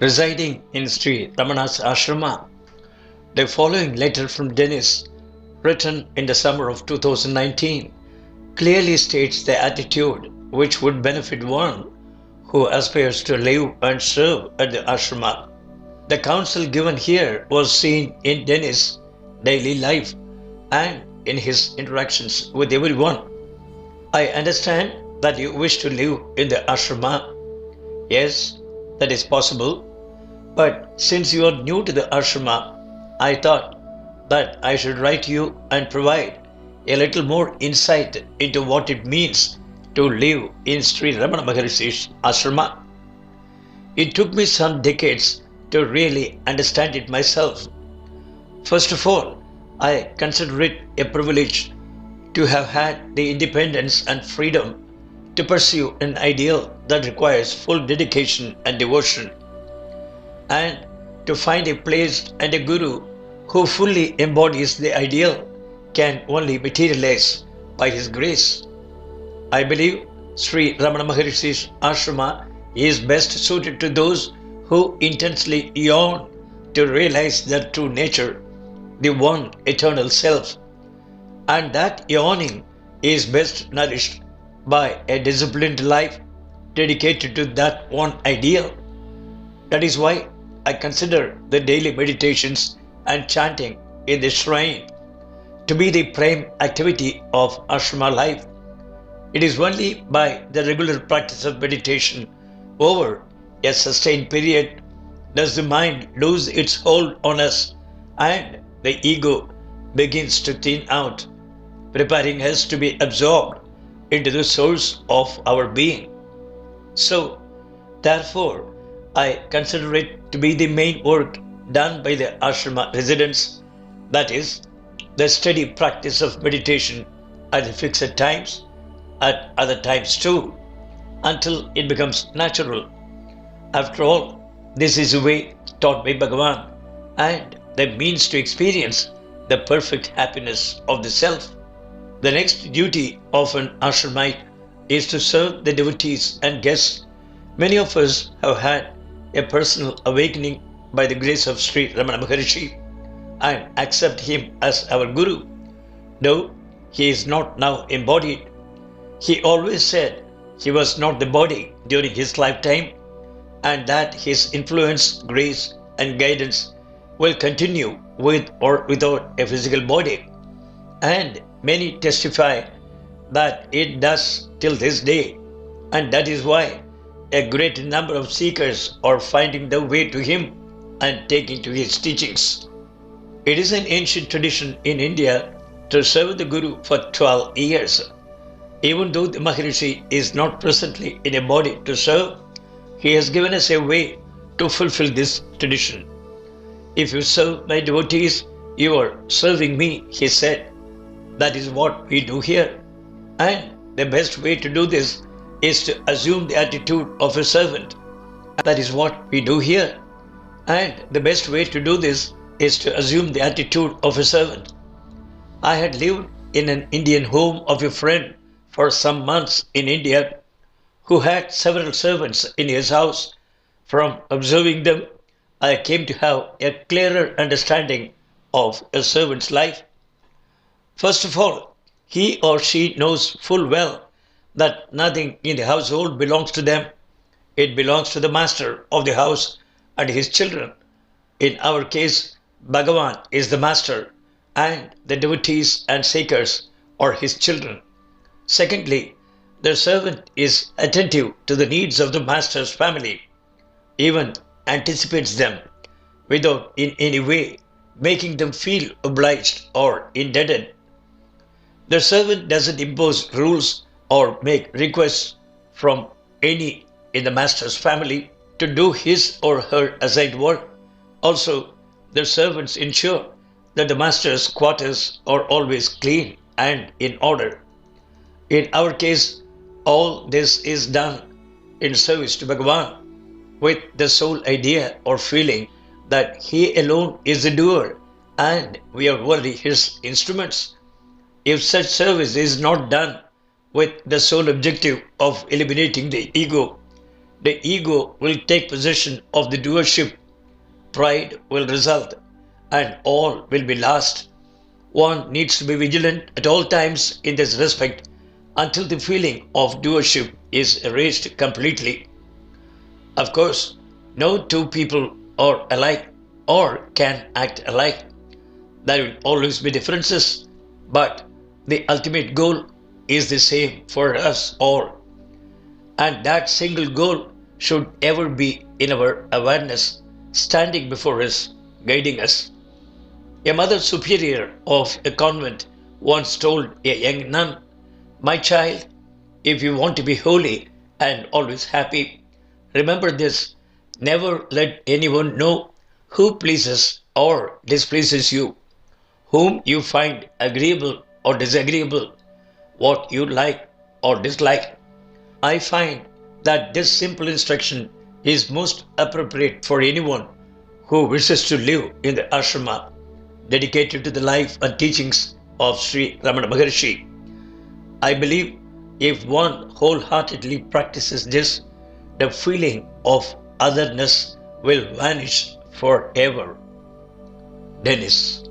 residing in Sri Ramana's Ashrama. The following letter from Dennis, written in the summer of 2019, clearly states the attitude which would benefit one who aspires to live and serve at the Ashrama. The counsel given here was seen in Dennis' daily life and in his interactions with everyone. I understand that you wish to live in the Ashrama. Yes, that is possible. But since you are new to the Ashrama, I thought that I should write to you and provide a little more insight into what it means to live in Sri Ramana Maharshi's Ashrama. It took me some decades to really understand it myself. First of all, I consider it a privilege to have had the independence and freedom to pursue an ideal that requires full dedication and devotion, and to find a place and a guru who fully embodies the ideal can only materialize by his grace. I believe Sri Ramana Maharshi's Ashrama is best suited to those who intensely yearn to realize their true nature, the one eternal self, and that yearning is best nourished by a disciplined life dedicated to that one ideal. That is why I consider the daily meditations and chanting in the shrine to be the prime activity of ashrama life. It is only by the regular practice of meditation over a sustained period does the mind lose its hold on us and the ego begins to thin out, preparing us to be absorbed into the source of our being. So, therefore, I consider it to be the main work done by the ashrama residents, that is, the steady practice of meditation at fixed times, at other times too, until it becomes natural. After all, this is the way taught by Bhagavan and the means to experience the perfect happiness of the self. The next duty of an ashramite is to serve the devotees and guests. Many of us have had a personal awakening by the grace of Sri Ramana Maharshi and accept him as our guru. Though he is not now embodied, he always said he was not the body during his lifetime and that his influence, grace, and guidance will continue with or without a physical body. And many testify that it does till this day, and that is why a great number of seekers are finding their way to him and taking to his teachings. It is an ancient tradition in India to serve the Guru for 12 years. Even though the Maharshi is not presently in a body to serve, he has given us a way to fulfill this tradition. If you serve my devotees, you are serving me, he said. That is what we do here. And the best way to do this is to assume the attitude of a servant. That is what we do here. And the best way to do this is to assume the attitude of a servant. I had lived in an Indian home of a friend for some months in India who had several servants in his house. From observing them, I came to have a clearer understanding of a servant's life. First of all, he or she knows full well that nothing in the household belongs to them. It belongs to the master of the house and his children. In our case, Bhagavan is the master and the devotees and seekers are his children. Secondly, the servant is attentive to the needs of the master's family, even anticipates them without in any way making them feel obliged or indebted. The servant doesn't impose rules or make requests from any in the master's family to do his or her assigned work. Also, the servants ensure that the master's quarters are always clean and in order. In our case, all this is done in service to Bhagavan with the sole idea or feeling that he alone is the doer and we are only his instruments. If such service is not done with the sole objective of eliminating the ego, The ego will take possession of the doership, pride will result, and all will be lost. One needs to be vigilant at all times in this respect until the feeling of doership is erased completely. Of course, no two people are alike or can act alike. There will always be differences, but the ultimate goal is the same for us all. And that single goal should ever be in our awareness, standing before us, guiding us. A mother superior of a convent once told a young nun, "My child, if you want to be holy and always happy, remember this: never let anyone know who pleases or displeases you, whom you find agreeable or disagreeable, what you like or dislike." I find that this simple instruction is most appropriate for anyone who wishes to live in the ashrama dedicated to the life and teachings of Sri Ramana Maharshi. I believe if one wholeheartedly practices this, the feeling of otherness will vanish forever. Dennis.